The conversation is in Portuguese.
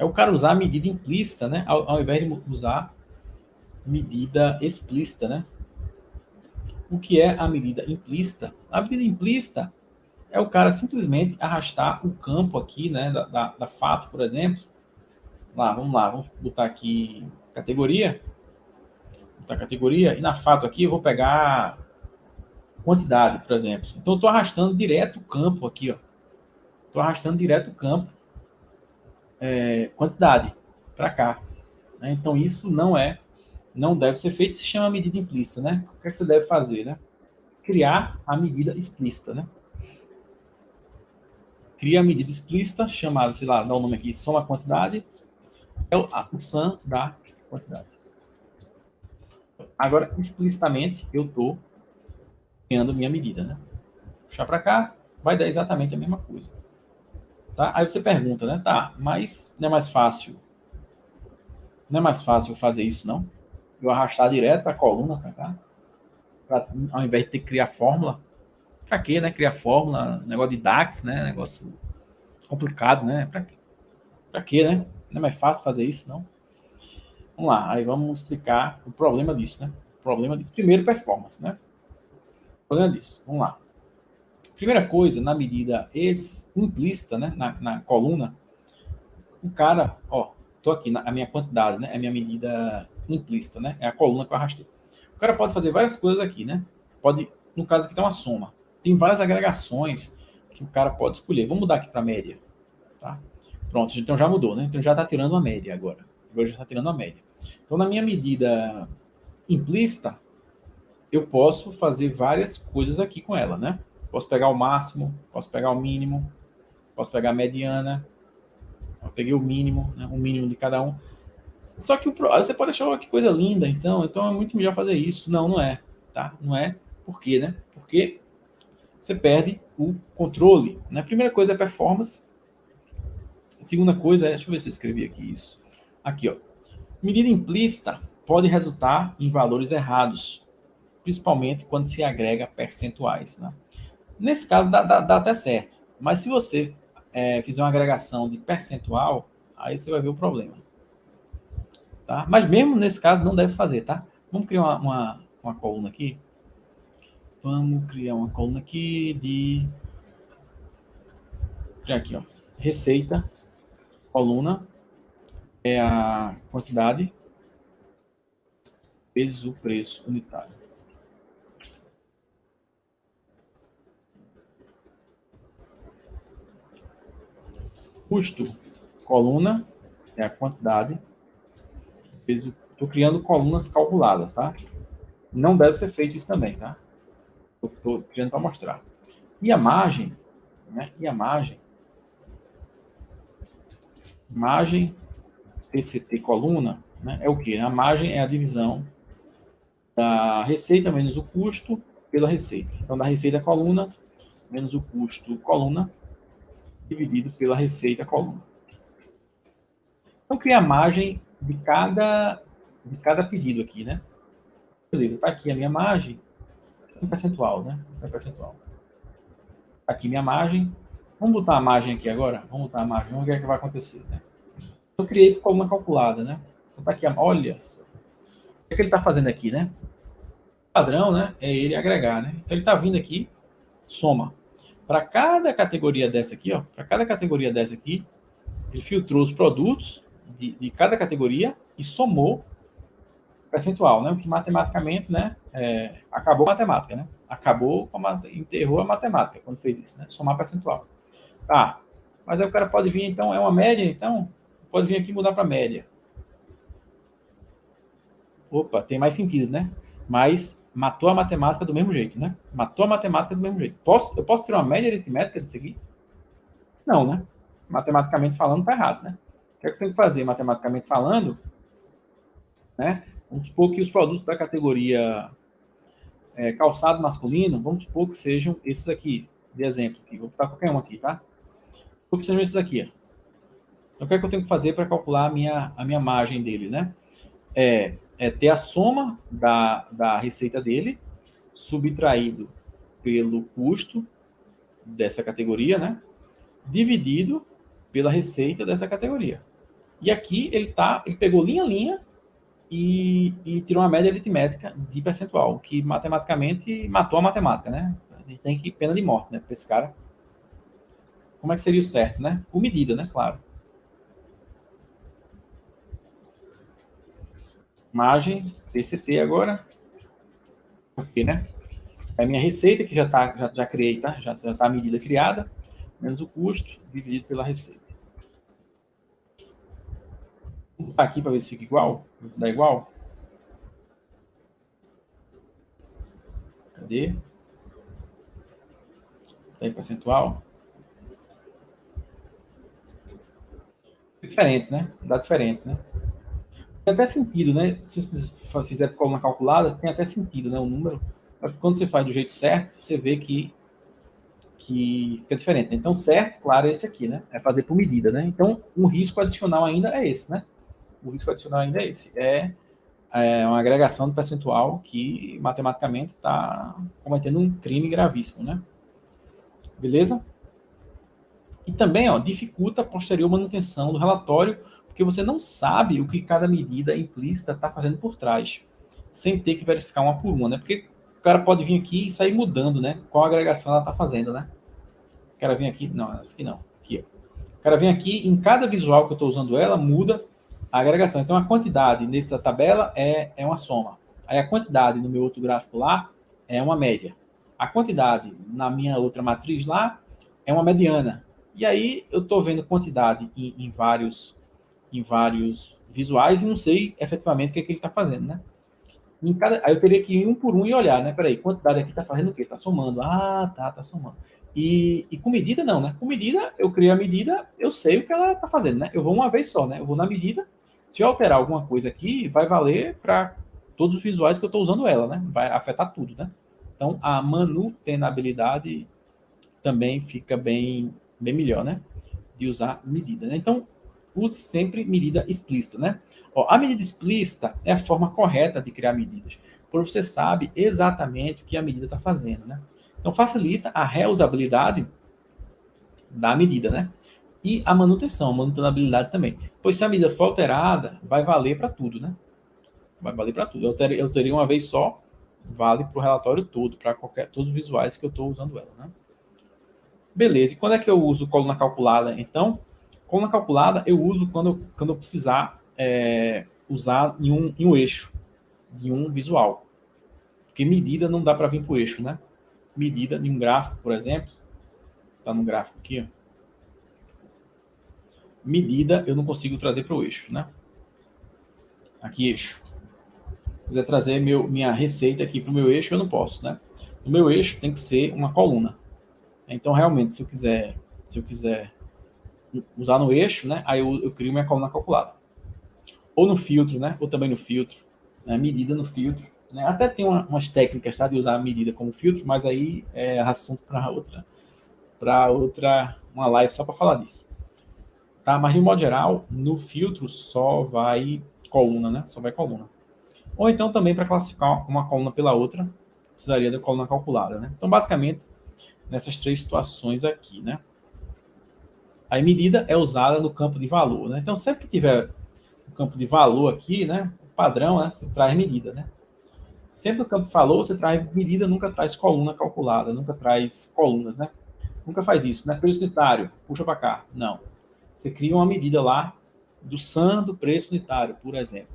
é o cara usar a medida implícita, né? Ao invés de usar medida explícita, né? O que é a medida implícita? A medida implícita é o cara simplesmente arrastar o campo aqui, né, da fato, por exemplo. Lá, vamos botar aqui categoria. Botar categoria. E na fato aqui eu vou pegar quantidade, por exemplo. Então eu estou arrastando direto o campo aqui, ó. Estou arrastando direto o campo quantidade para cá. Né? Então isso não deve ser feito, se chama medida implícita, né? O que, é que você deve fazer, né? Criar a medida explícita, né? Cria a medida explícita, chamada, sei lá, dá o nome aqui, soma quantidade, é o sum da quantidade. Agora, explicitamente, eu estou criando minha medida, né? Puxar para cá, vai dar exatamente a mesma coisa. Tá? Aí você pergunta, né? Tá, mas não é mais fácil? Não é mais fácil fazer isso, não? Eu arrastar direto a coluna para cá, ao invés de ter que criar fórmula. Para quê, né? Criar fórmula, negócio de DAX, né? Negócio complicado, né? Para quê, né? Não é mais fácil fazer isso, não? Vamos lá, aí vamos explicar o problema disso, né? O problema disso. Primeiro, performance, né? O problema disso. Vamos lá. Primeira coisa, na medida implícita, né? Na coluna, o cara, ó, tô aqui, a minha quantidade, né? É a minha medida implícita, né? É a coluna que eu arrastei. O cara pode fazer várias coisas aqui, né? Pode, no caso aqui tem uma soma. Tem várias agregações que o cara pode escolher. Vamos mudar aqui para média, tá? Pronto, então já mudou, né? Então já está tirando a média agora. Agora já está tirando a média. Então na minha medida implícita, eu posso fazer várias coisas aqui com ela, né? Posso pegar o máximo, posso pegar o mínimo, posso pegar a mediana. Eu peguei o mínimo, né? O mínimo de cada um. Só que você pode achar, oh, que coisa linda, então é muito melhor fazer isso. Não, não é, tá? Não é. Por quê, né? Porque você perde o controle. Né? A primeira coisa é performance. A segunda coisa é, deixa eu ver se eu escrevi aqui isso. Aqui, ó. Medida implícita pode resultar em valores errados, principalmente quando se agrega percentuais. Né? Nesse caso, dá até certo. Mas se você fizer uma agregação de percentual, aí você vai ver o problema. Tá? Mas mesmo nesse caso, não deve fazer, tá? Vamos criar uma coluna aqui. Vamos criar uma coluna aqui de... Criar aqui, ó. Receita, coluna, é a quantidade vezes o preço unitário. Custo, coluna, é a quantidade vezes... Estou criando colunas calculadas, tá? Não deve ser feito isso também, tá? Estou criando para mostrar. E a margem, né? E a margem TCT coluna, né? É o quê? A margem é a divisão da receita menos o custo pela receita. Então, da receita coluna menos o custo coluna dividido pela receita coluna. Então, cria a margem de cada pedido aqui, né? Beleza, está aqui a minha margem, um percentual, né? Um percentual. Tá aqui minha margem. Vamos botar a margem aqui agora? Vamos botar a margem, vamos ver o que vai acontecer, né? Eu criei coluna calculada, né? Então, tá aqui, olha só. O que ele está fazendo aqui, né? O padrão, né? É ele agregar, né? Então, ele está vindo aqui, soma. Para cada categoria dessa aqui, ó, para cada categoria dessa aqui, ele filtrou os produtos de cada categoria e somou percentual, né? O que matematicamente, né? Acabou a matemática, né? Enterrou a matemática quando fez isso, né? Somar percentual. Tá. Mas aí o cara pode vir, então, é uma média, então, pode vir aqui e mudar para média. Opa, tem mais sentido, né? Mas matou a matemática do mesmo jeito, né? Matou a matemática do mesmo jeito. Eu posso tirar uma média aritmética disso aqui? Não, né? Matematicamente falando, tá errado, né? O que é que eu tenho que fazer matematicamente falando? Né? Vamos supor que os produtos da categoria calçado masculino, vamos supor que sejam esses aqui, de exemplo. Aqui. Vou botar qualquer um aqui, tá? Vamos supor que sejam esses aqui. Ó. Então, o que é que eu tenho que fazer para calcular a minha margem dele, né? É ter a soma da receita dele, subtraído pelo custo dessa categoria, né? Dividido pela receita dessa categoria. E aqui ele pegou linha a linha e tirou uma média aritmética de percentual, que matematicamente matou a matemática, né? A gente tem que pena de morte, né, para esse cara. Como é que seria o certo, né? Por medida, né? Claro. Margem, PCT agora. Ok, né? É a minha receita, que já criei, tá? Já tá a medida criada, menos o custo, dividido pela receita. Vou botar aqui para ver se fica igual. Se dá igual. Cadê? Tá aí percentual. É diferente, né? Dá diferente, né? Tem até sentido, né? Se você fizer com uma calculada, tem até sentido, né? O número. Quando você faz do jeito certo, você vê que fica diferente, né? Então, certo, claro, é esse aqui, né? É fazer por medida, né? Então, um risco adicional ainda é esse, né? O risco adicional ainda é esse. É uma agregação do percentual que, matematicamente, está cometendo um crime gravíssimo, né? Beleza? E também, ó, dificulta a posterior manutenção do relatório, porque você não sabe o que cada medida implícita está fazendo por trás, sem ter que verificar uma por uma, né? Porque o cara pode vir aqui e sair mudando, né? Qual agregação ela está fazendo, né? O cara vem aqui, não, essa aqui não, aqui, ó. O cara vem aqui, em cada visual que eu estou usando ela, muda a agregação. Então, a quantidade nessa tabela é uma soma. Aí, a quantidade no meu outro gráfico lá é uma média. A quantidade na minha outra matriz lá é uma mediana. E aí, eu estou vendo quantidade em vários visuais e não sei efetivamente o que, é que ele está fazendo, né? Aí eu teria que ir um por um e olhar, né? Peraí, quantidade aqui está fazendo o quê? Está somando. Ah, tá somando. E com medida não, né? Com medida, eu crio a medida, eu sei o que ela está fazendo, né? Eu vou uma vez só, né? Eu vou na medida, se eu alterar alguma coisa aqui, vai valer para todos os visuais que eu estou usando ela, né? Vai afetar tudo, né? Então, a manutenabilidade também fica bem melhor, né? De usar medida, né? Então, use sempre medida explícita, né? Ó, a medida explícita é a forma correta de criar medidas, porque você sabe exatamente o que a medida está fazendo, né? Então, facilita a reusabilidade da medida, né? E a manutenção, a manutenabilidade também. Pois se a medida for alterada, vai valer para tudo, né? Vai valer para tudo. Eu teria uma vez só, vale para o relatório todo, para todos os visuais que eu estou usando ela, né? Beleza. E quando é que eu uso coluna calculada? Então, coluna calculada eu uso quando eu precisar usar em um eixo, de um visual. Porque medida não dá para vir para o eixo, né? Medida de um gráfico, por exemplo, está no gráfico aqui, ó. Medida eu não consigo trazer para o eixo, né? Aqui, eixo. Se quiser trazer minha receita aqui para o meu eixo, eu não posso, né? No meu eixo tem que ser uma coluna. Então, realmente, se eu quiser usar no eixo, né? Aí eu crio minha coluna calculada. Ou no filtro, né? Ou também no filtro, né? Medida no filtro. Né? Até tem umas técnicas, tá? De usar a medida como filtro, mas aí é assunto para outra, uma live só para falar disso. Tá? Mas de modo geral, no filtro só vai coluna, né? Só vai coluna. Ou então também para classificar uma coluna pela outra, precisaria da coluna calculada, né? Então, basicamente, nessas três situações aqui, né? A medida é usada no campo de valor, né? Então, sempre que tiver o campo de valor aqui, né? O padrão, né? Você traz medida, né? Sempre no campo de valor, você traz medida, nunca traz coluna calculada, nunca traz colunas, né? Nunca faz isso, né? Preço unitário, puxa para cá. Não. Você cria uma medida lá do SAM do preço unitário, por exemplo.